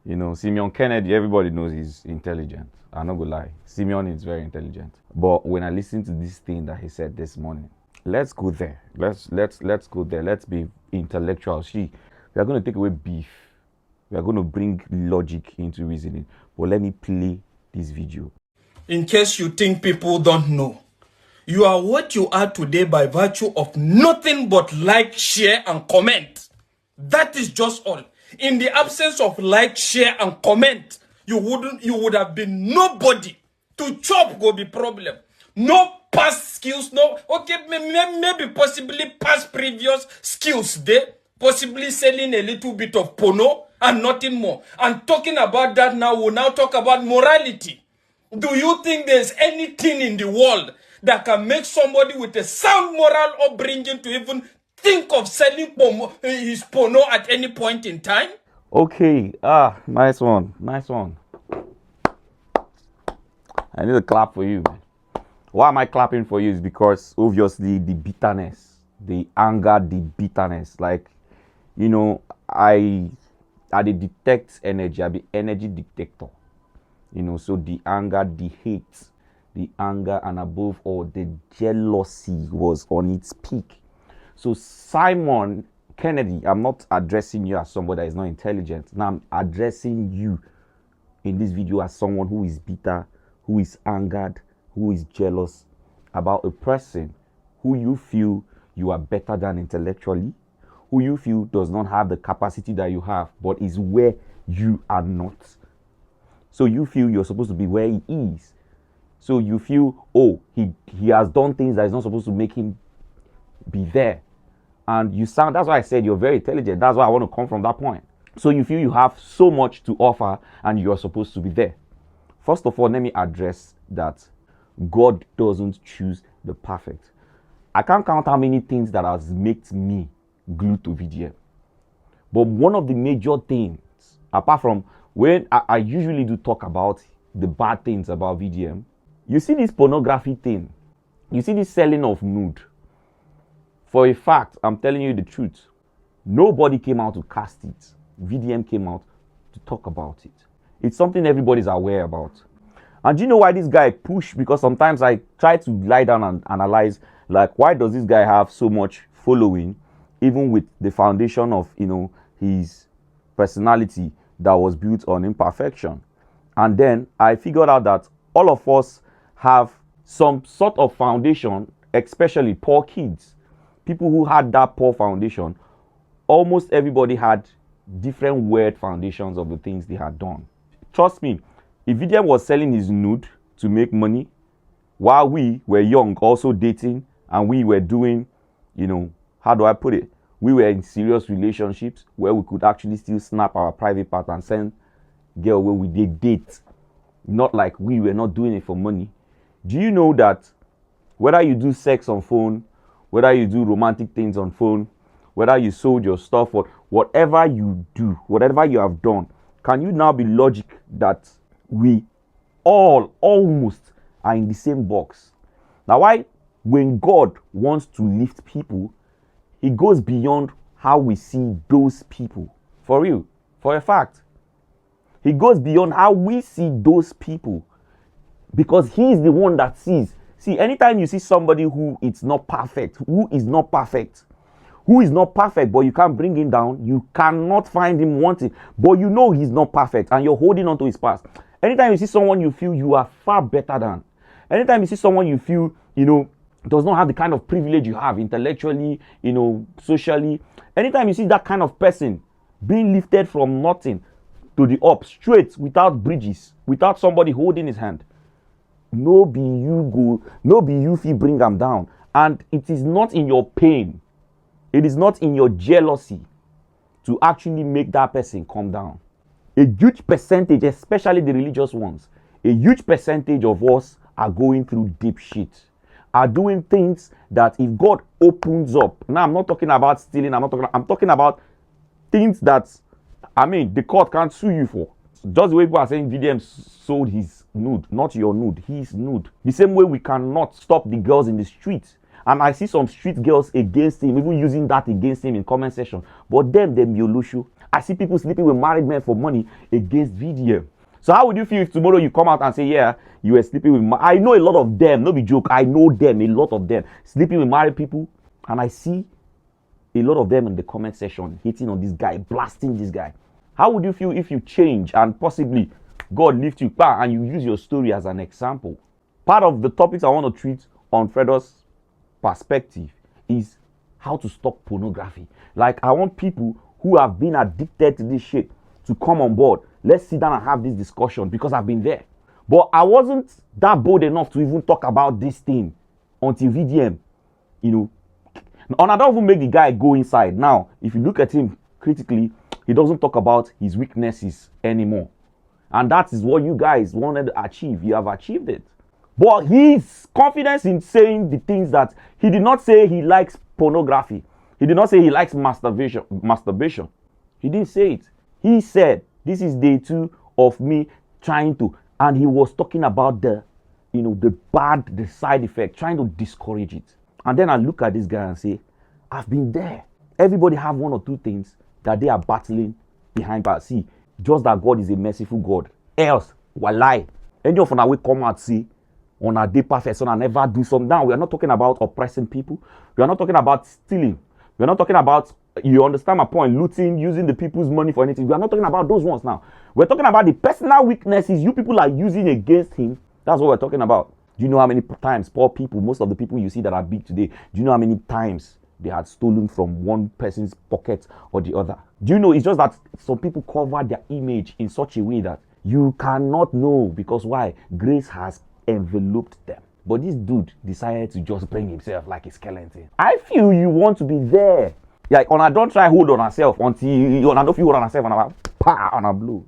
Simeon Kennedy, everybody knows he's intelligent. I'm not gonna lie. Simeon is very intelligent. But when I listen to this thing that he said this morning, let's go there. Let's go there. Let's be intellectual. We are gonna take away beef. We are gonna bring logic into reasoning. But let me play this video. In case you think people don't know, you are what you are today by virtue of nothing but like, share, and comment. That is just all. In the absence of like, share, and comment, you would have been nobody. To chop go be problem. No past skills, no, okay, maybe possibly past previous skills there, possibly selling a little bit of porno and nothing more. And talking about that now, we'll now talk about morality. Do you think there's anything in the world that can make somebody with a sound moral upbringing to even think of selling his porno at any point in time? Okay, nice one. I need to clap for you, man. Why am I clapping for you? Is because obviously the bitterness, the anger, the bitterness. Like, I detect energy. I be energy detector. So the anger, the hate, the anger, and above all, the jealousy was on its peak. So Simon Kennedy, I'm not addressing you as somebody that is not intelligent. Now I'm addressing you in this video as someone who is bitter, who is angered, who is jealous about a person who you feel you are better than intellectually, who you feel does not have the capacity that you have, but is where you are not. So you feel you're supposed to be where he is. So you feel, he has done things that is not supposed to make him be there. And that's why I said you're very intelligent. That's why I want to come from that point. So you feel you have so much to offer and you're supposed to be there. First of all, let me address that God doesn't choose the perfect. I can't count how many things that has made me glued to VDM. But one of the major things, apart from when I usually do talk about the bad things about VDM, you see this pornography thing. You see this selling of nude. For a fact, I'm telling you the truth. Nobody came out to cast it. VDM came out to talk about it. It's something everybody's aware about. And do you know why this guy pushed? Because sometimes I try to lie down and analyze, like, why does this guy have so much following, even with the foundation of, his personality that was built on imperfection. And then I figured out that all of us have some sort of foundation, especially poor kids. People who had that poor foundation, almost everybody had different weird foundations of the things they had done. Trust me, if Vdm was selling his nude to make money, while we were young, also dating, and we were doing, how do I put it? We were in serious relationships where we could actually still snap our private part and send girl where we did date. Not like we were not doing it for money. Do you know that whether you do sex on phone, whether you do romantic things on phone, whether you sold your stuff, or whatever you do, whatever you have done, can you now be logic that we all almost are in the same box? Now, why when God wants to lift people, he goes beyond how we see those people. For real, for a fact. He goes beyond how we see those people because he is the one that sees. See, anytime you see somebody who is not perfect, but you can't bring him down, you cannot find him wanting, but you know he's not perfect and you're holding on to his past. Anytime you see someone you feel you are far better than, anytime you see someone you feel, does not have the kind of privilege you have intellectually, socially, anytime you see that kind of person being lifted from nothing to the up, straight, without bridges, without somebody holding his hand, no be you feel bring them down. And it is not in your pain, it is not in your jealousy to actually make that person come down. A huge percentage, especially the religious ones, a huge percentage of us are going through deep shit, are doing things that if God opens up, now I'm not talking about stealing, I'm talking about things that, the court can't sue you for. Just the way people are saying VDM sold his nude, not your nude, his nude. The same way we cannot stop the girls in the streets. And I see some street girls against him, even using that against him in comment section. But them Yolushu. I see people sleeping with married men for money against VDM. So how would you feel if tomorrow you come out and say, yeah, you were sleeping with I know a lot of them, no be joke, I know them, a lot of them, sleeping with married people, and I see a lot of them in the comment section hitting on this guy, blasting this guy. How would you feel if you change and possibly God lift you back and you use your story as an example? Part of the topics I want to treat on Fredo's perspective is how to stop pornography. Like, I want people who have been addicted to this shit to come on board. Let's sit down and have this discussion because I've been there. But I wasn't that bold enough to even talk about this thing until VDM, and I don't even make the guy go inside. Now, if you look at him critically, he doesn't talk about his weaknesses anymore. And that is what you guys wanted to achieve. You have achieved it. But his confidence in saying the things that he did not say he likes pornography. He did not say he likes masturbation. He didn't say it. He said, this is day 2 of me trying to, and he was talking about the side effect, trying to discourage it. And then I look at this guy and say, I've been there. Everybody have 1 or 2 things that they are battling behind. But see, just that God is a merciful God. Else, walai. Any of us will come out see on a day perfect son and never do something. Now, we are not talking about oppressing people. We are not talking about stealing. We are not talking about, you understand my point, looting, using the people's money for anything. We are not talking about those ones now. We're talking about the personal weaknesses you people are using against him. That's what we're talking about. Do you know how many times poor people, most of the people you see that are big today, do you know how many times they had stolen from one person's pocket or the other? Do you know, it's just that some people cover their image in such a way that you cannot know, because why? Grace has enveloped them. But this dude decided to just bring himself like a skeleton. I feel you want to be there. Like, don't try hold on herself until you don't feel hold on herself and on a blow.